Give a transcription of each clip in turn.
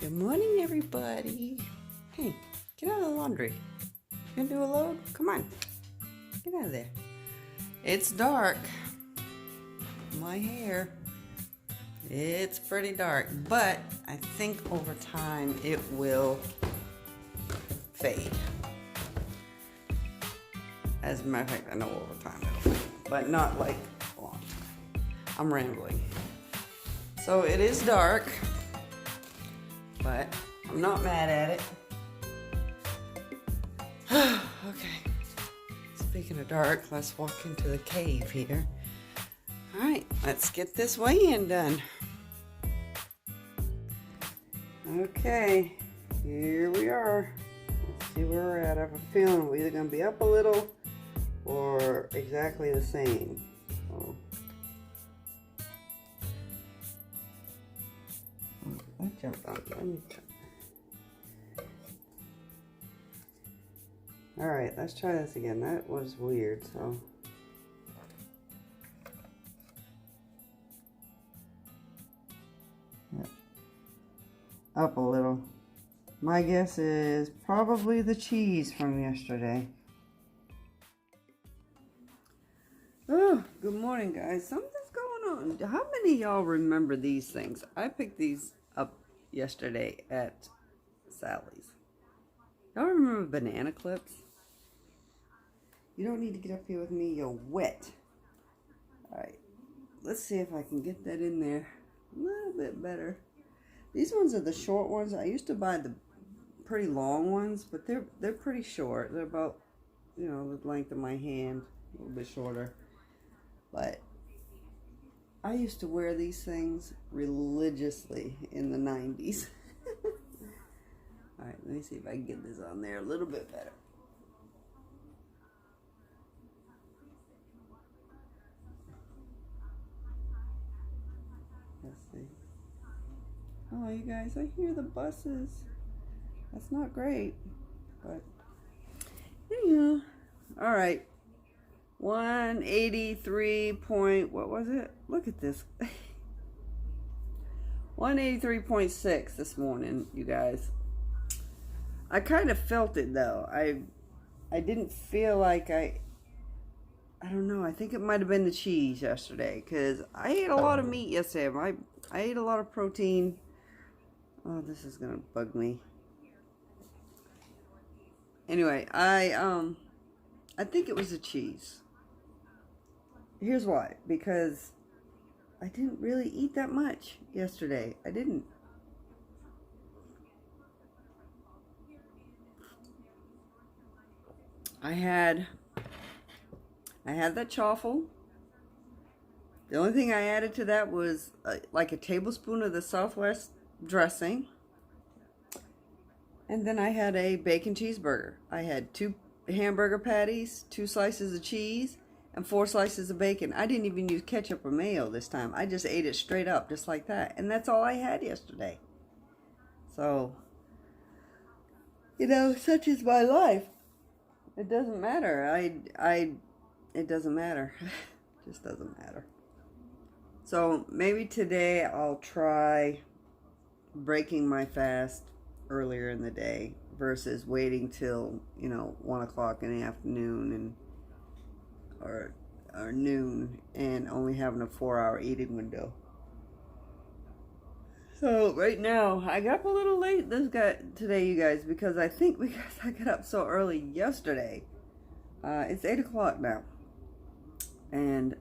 Good morning, everybody. Hey, get out of the laundry. You gonna do a load? Come on. Get out of there. It's dark. My hair. It's pretty dark, but I think over time it will fade. As a matter of fact, I know over time it'll fade, but not like a long time. I'm rambling. So it is dark, but I'm not mad at it. Okay. Speaking of dark, let's walk into the cave here. All right, let's get this weigh-in done. Okay, here we are. Let's see where we're at. I have a feeling we're either going to be up a little or exactly the same. So, I jumped on. Let me try. All right, let's try this again. That was weird, so. Yep. Up a little. My guess is probably the cheese from yesterday. Oh, good morning, guys. Something's going on. How many of y'all remember these things? I picked these up yesterday at Sally's. Y'all remember banana clips? You don't need to get up here with me. You're wet. Alright. Let's see if I can get that in there a little bit better. These ones are the short ones. I used to buy the pretty long ones, but they're pretty short. They're about, you know, the length of my hand. A little bit shorter. But I used to wear these things religiously in the 90s. Alright, let me see if I can get this on there a little bit better. Let's see. Oh, you guys, I hear the buses. That's not great, but yeah. Alright. 183 point, what was it? Look at this. 183.6 this morning, you guys. I kind of felt it though. I didn't feel like I don't know. I think it might have been the cheese yesterday because I ate a lot of meat yesterday. I ate a lot of protein. Oh, this is gonna bug me. Anyway, I think it was the cheese. Here's why. Because I didn't really eat that much yesterday. I didn't. I had that chaffle. The only thing I added to that was like a tablespoon of the Southwest dressing. And then I had a bacon cheeseburger. I had 2 hamburger patties, 2 slices of cheese, and 4 slices of bacon. I didn't even use ketchup or mayo this time. I just ate it straight up, just like that. And that's all I had yesterday. So, you know, such is my life. It doesn't matter. It doesn't matter. It just doesn't matter. So maybe today I'll try breaking my fast earlier in the day versus waiting till, you know, 1 o'clock in the afternoon and or noon and only having a 4-hour eating window. So right now I got up a little late today, you guys, because I got up so early yesterday. It's 8 o'clock now, and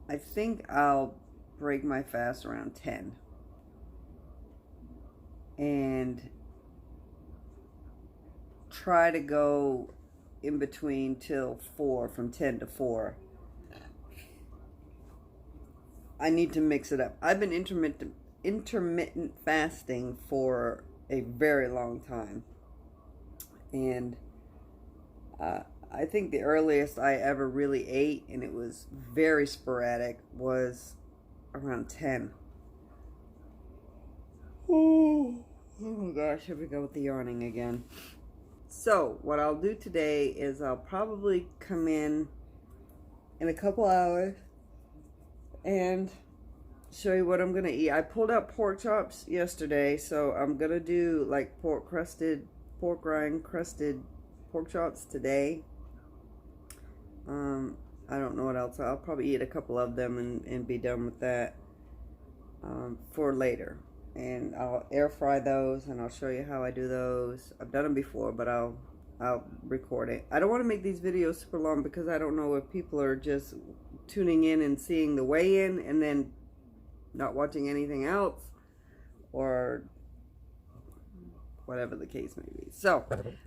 I think I'll break my fast around 10 and try to go in between till 4, from 10 to 4. I need to mix it up. I've been intermittent fasting for a very long time. And I think the earliest I ever really ate, and it was very sporadic, was around 10. Oh gosh, here we go with the yawning again. So, what I'll do today is I'll probably come in a couple hours and show you what I'm gonna eat. I pulled out pork chops yesterday, so I'm gonna do like pork rind crusted pork chops today. I don't know what else. I'll probably eat a couple of them and be done with that for later. And I'll air fry those, and I'll show you how I do those. I've done them before, but I'll record it. I don't want to make these videos super long because I don't know if people are just tuning in and seeing the weigh-in and then not watching anything else, or whatever the case may be. So,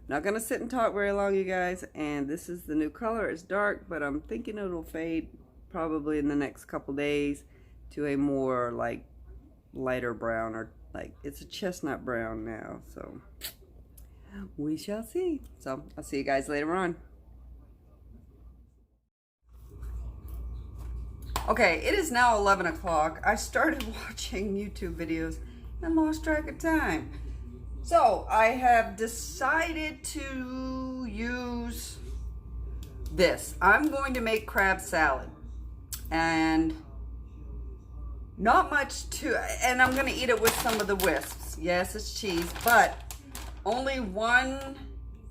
not going to sit and talk very long, you guys. And this is the new color. It's dark, but I'm thinking it'll fade probably in the next couple days to a more like lighter brown, or like it's a chestnut brown now. So, we shall see. So, I'll see you guys later on. Okay, it is now 11 o'clock. I started watching YouTube videos and lost track of time. So, I have decided to use this. I'm going to make crab salad. And not much to, and I'm going to eat it with some of the wisps. Yes, it's cheese, but only one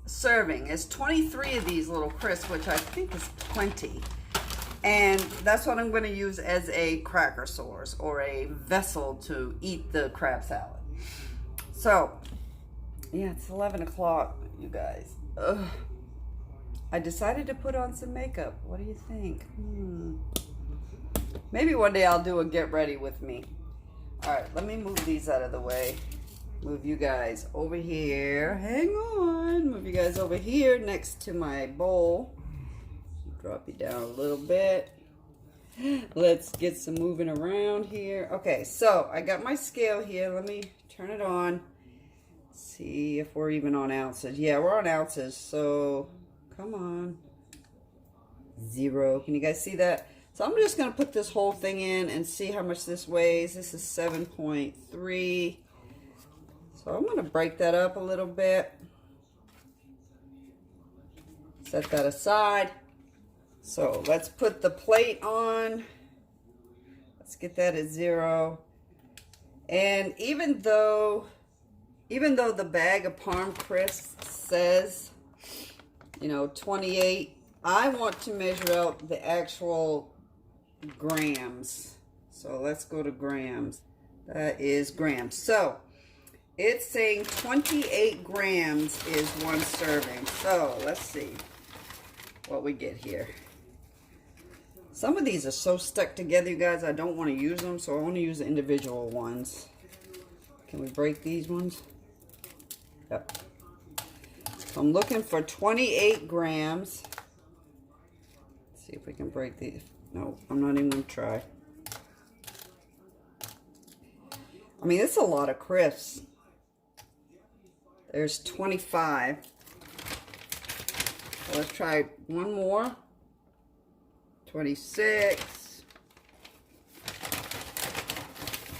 serving. It's 23 of these little crisps, which I think is plenty. And that's what I'm going to use as a cracker source or a vessel to eat the crab salad. So, yeah, it's 11 o'clock, you guys. Ugh. I decided to put on some makeup. What do you think? Maybe one day I'll do a get ready with me. All right, let me move these out of the way. Move you guys over here. Hang on. Move you guys over here next to my bowl. Drop you down a little bit. Let's get some moving around here. Okay, so I got my scale here. Let me turn it on. See if we're even on ounces. Yeah, we're on ounces. So, come on. 0. Can you guys see that? So I'm just going to put this whole thing in and see how much this weighs. This is 7.3. So I'm going to break that up a little bit. Set that aside. So let's put the plate on. Let's get that at 0. And even though the bag of Parm crisps says, you know, 28, I want to measure out the actual grams. So let's go to grams. That is grams. So it's saying 28 grams is one serving. So let's see what we get here. Some of these are so stuck together, you guys, I don't want to use them, so I want to use the individual ones. Can we break these ones? Yep. So I'm looking for 28 grams. Let's see if we can break these. No, I'm not even going to try. I mean, it's a lot of crisps. There's 25. So let's try one more. 26.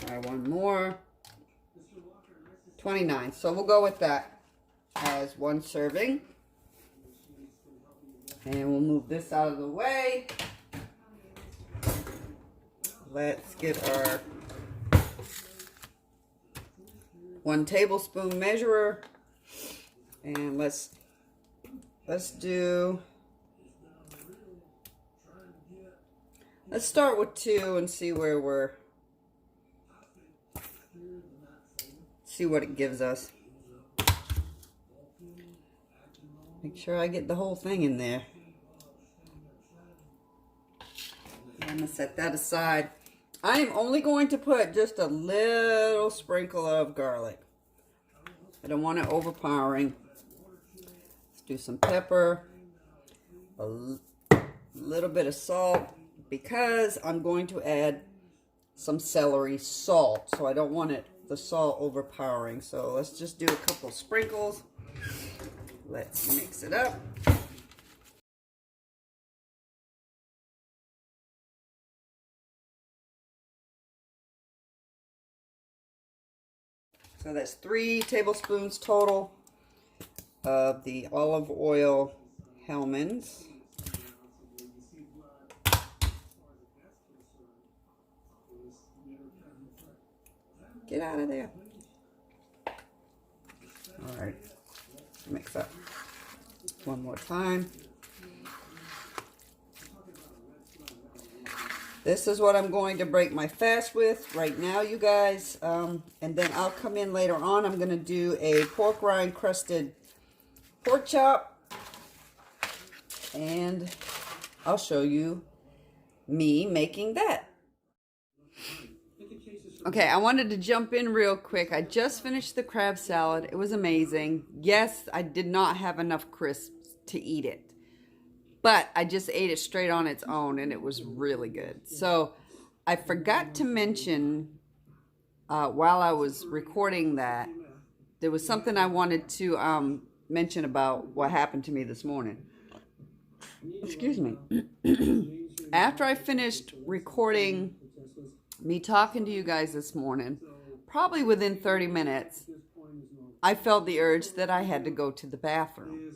Try one more. 29. So we'll go with that as one serving. And we'll move this out of the way. Let's get our 1 tablespoon measurer. And let's start with 2 and see what it gives us. Make sure I get the whole thing in there. I'm going to set that aside. I am only going to put just a little sprinkle of garlic. I don't want it overpowering. Let's do some pepper, a little bit of salt, because I'm going to add some celery salt. So I don't want the salt overpowering. So let's just do a couple sprinkles. Let's mix it up. So that's 3 tablespoons total of the olive oil Hellmann's. Get out of there. All right. Mix up one more time. This is what I'm going to break my fast with right now, you guys. And then I'll come in later on. I'm going to do a pork rind crusted pork chop. And I'll show you me making that. Okay, I wanted to jump in real quick. I just finished the crab salad. It was amazing. Yes, I did not have enough crisps to eat it, but I just ate it straight on its own, and it was really good. So I forgot to mention while I was recording that there was something I wanted to mention about what happened to me this morning. Excuse me. After I finished recording me talking to you guys this morning, probably within 30 minutes, I felt the urge that I had to go to the bathroom.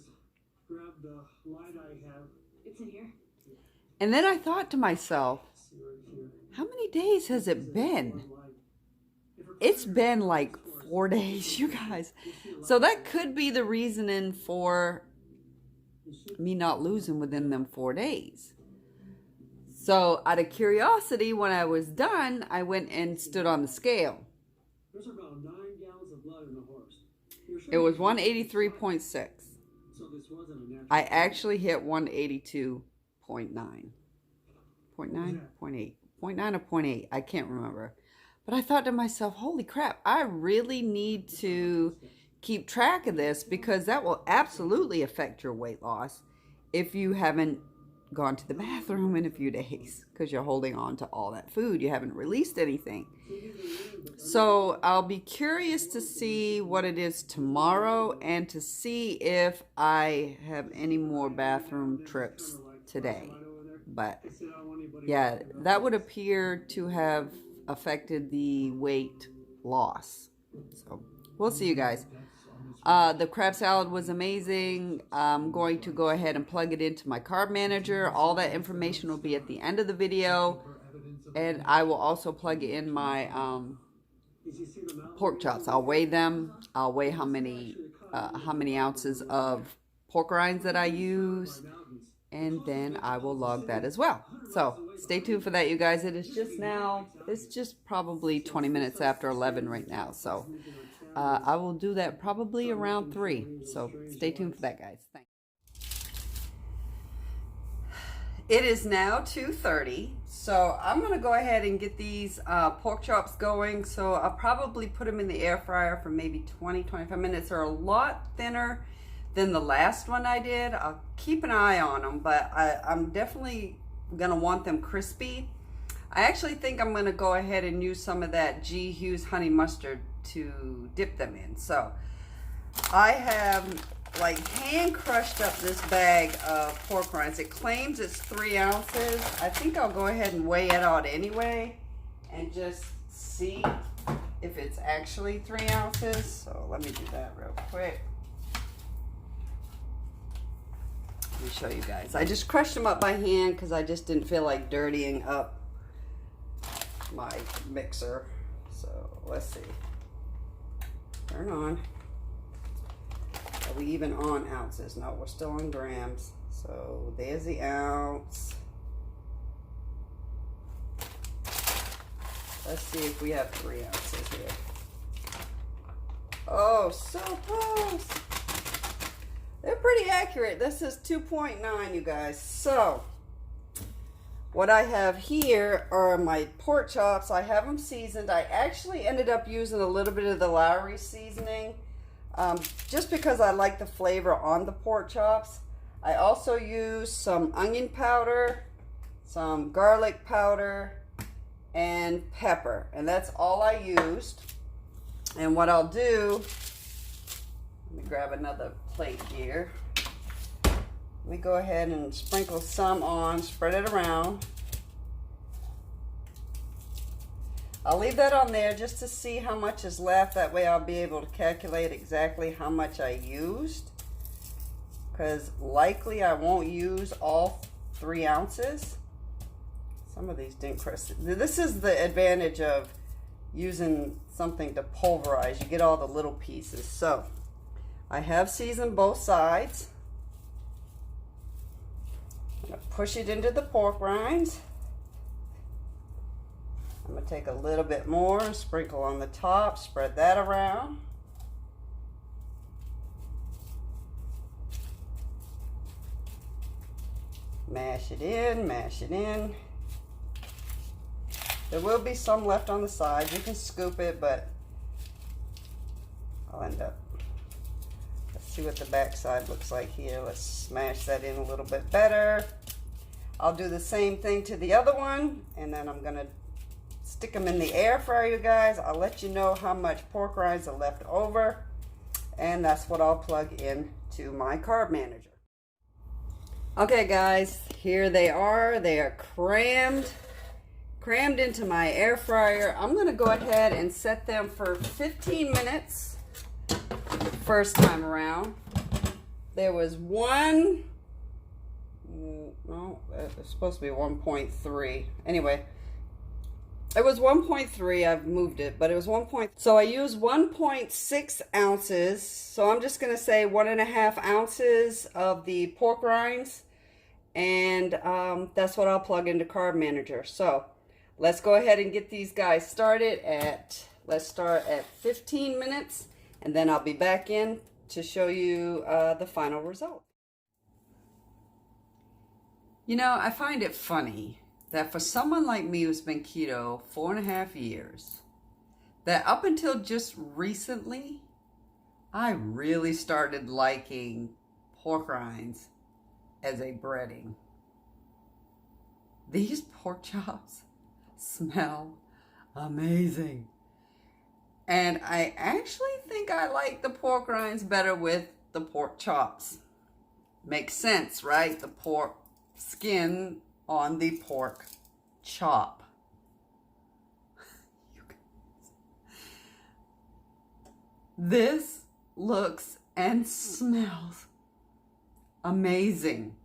And then I thought to myself, how many days has it been? It's been like 4 days, you guys. So that could be the reasoning for me not losing within them 4 days. So out of curiosity, when I was done, I went and stood on the scale. It was 183.6. I actually hit 182.9. 0.9? 0.8. 0.9 or 0.8. I can't remember. But I thought to myself, holy crap, I really need to keep track of this, because that will absolutely affect your weight loss if you haven't gone to the bathroom in a few days, because you're holding on to all that food. You haven't released anything. So I'll be curious to see what it is tomorrow, and to see if I have any more bathroom trips today. But yeah, that would appear to have affected the weight loss. So we'll see, you guys. The crab salad was amazing. I'm going to go ahead and plug it into my carb manager. All that information will be at the end of the video. And I will also plug in my pork chops. I'll weigh them. I'll weigh how many ounces of pork rinds that I use. And then I will log that as well. So stay tuned for that, you guys. It's just probably 20 minutes after 11 right now. So I will do that probably around 3. So stay tuned for that, guys. Thanks. It is now 2:30. So I'm going to go ahead and get these pork chops going. So I'll probably put them in the air fryer for maybe 20-25 minutes. They're a lot thinner than the last one I did. I'll keep an eye on them, but I'm definitely going to want them crispy. I actually think I'm going to go ahead and use some of that G. Hughes honey mustard to dip them in. So I have like hand crushed up this bag of pork rinds. It claims it's 3 ounces. I think I'll go ahead and weigh it out anyway and just see if it's actually 3 ounces. So let me do that real quick. Let me show you guys. I just crushed them up by hand because I just didn't feel like dirtying up my mixer. So let's see. Turn on. Are we even on ounces? No, we're still on grams. So there's the ounce. Let's see if we have 3 ounces here. Oh, so close. They're pretty accurate. This is 2.9, you guys. So what I have here are my pork chops. I have them seasoned. I actually ended up using a little bit of the Lowry seasoning just because I like the flavor on the pork chops. I also use some onion powder, some garlic powder, and pepper. And that's all I used. And what I'll do, let me grab another plate here. Let me go ahead and sprinkle some on, spread it around. I'll leave that on there just to see how much is left. That way I'll be able to calculate exactly how much I used. Because likely I won't use all 3 ounces. Some of these didn't crust. This is the advantage of using something to pulverize. You get all the little pieces. So I have seasoned both sides. I'm going to push it into the pork rinds. I'm going to take a little bit more and sprinkle on the top, spread that around. Mash it in, mash it in. There will be some left on the side. You can scoop it, but I'll end up. Let's see what the back side looks like here. Let's smash that in a little bit better. I'll do the same thing to the other one, and then I'm gonna stick them in the air fryer, you guys. I'll let you know how much pork rinds are left over, and that's what I'll plug in to my carb manager. Okay guys, here they are. They are crammed into my air fryer. I'm gonna go ahead and set them for 15 minutes the first time around. There was one, no, it's supposed to be 1.3. Anyway, it was 1.3, I've moved it, but it was 1. So I used 1.6 ounces. So I'm just gonna say 1.5 ounces of the pork rinds. And that's what I'll plug into Carb Manager. So let's go ahead and get these guys started at, let's start at 15 minutes. And then I'll be back in to show you the final result. You know, I find it funny that for someone like me who's been keto 4.5 years, that up until just recently, I really started liking pork rinds as a breading. These pork chops smell amazing. And I actually think I like the pork rinds better with the pork chops. Makes sense, right? The pork skin on the pork chop. This looks and smells amazing.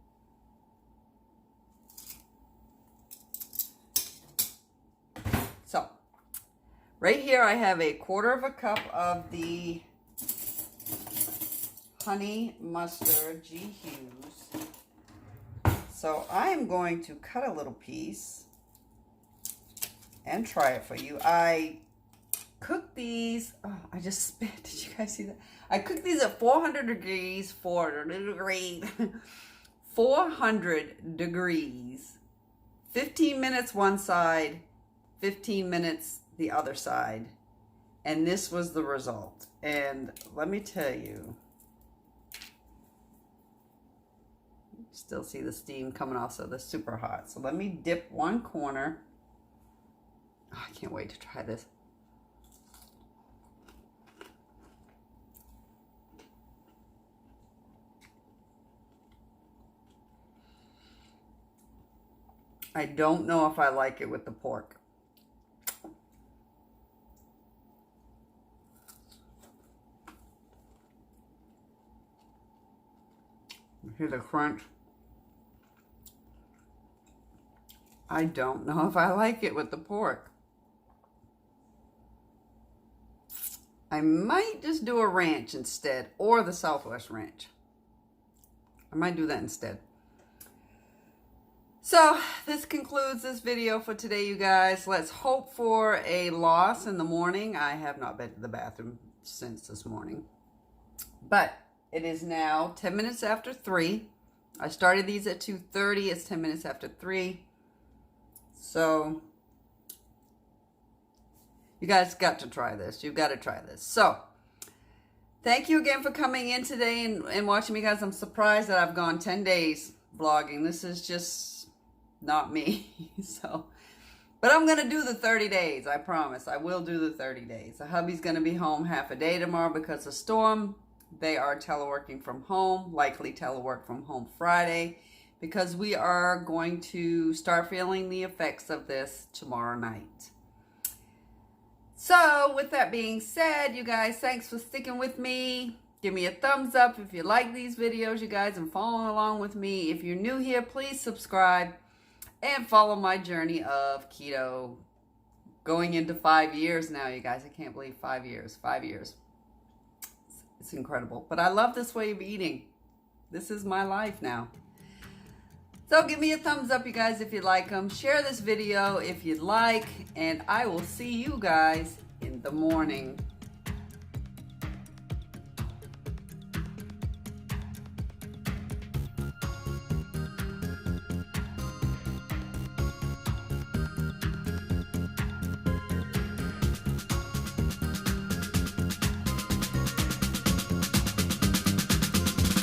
So, right here I have 1/4 cup of the honey mustard G Hughes. So I am going to cut a little piece and try it for you. I cooked these, oh, I just spit, did you guys see that? I cooked these at 400 degrees, 400 degrees, 15 minutes one side, 15 minutes the other side. And this was the result. And let me tell you, still see the steam coming off, so they're super hot. So let me dip one corner. Oh, I can't wait to try this. I don't know if I like it with the pork. Here's the crunch. I don't know if I like it with the pork. I might just do a ranch instead, or the Southwest ranch. I might do that instead. So this concludes this video for today, you guys. Let's hope for a loss in the morning. I have not been to the bathroom since this morning. But it is now 10 minutes after 3. I started these at 2:30. It's 10 minutes after 3. So you guys got to try this. You've got to try this. So thank you again for coming in today and watching me, guys. I'm surprised that I've gone 10 days vlogging. This is just not me. So, but I'm going to do the 30 days. I promise. I will do the 30 days. The hubby's going to be home half a day tomorrow because of storm. They are teleworking from home, likely telework from home Friday, because we are going to start feeling the effects of this tomorrow night. So with that being said, you guys, thanks for sticking with me. Give me a thumbs up if you like these videos, you guys, and following along with me. If you're new here, please subscribe and follow my journey of keto going into 5 years now, you guys. I can't believe 5 years. 5 years. It's incredible. But I love this way of eating. This is my life now. So give me a thumbs up, you guys, if you like them. Share this video if you'd like. And I will see you guys in the morning.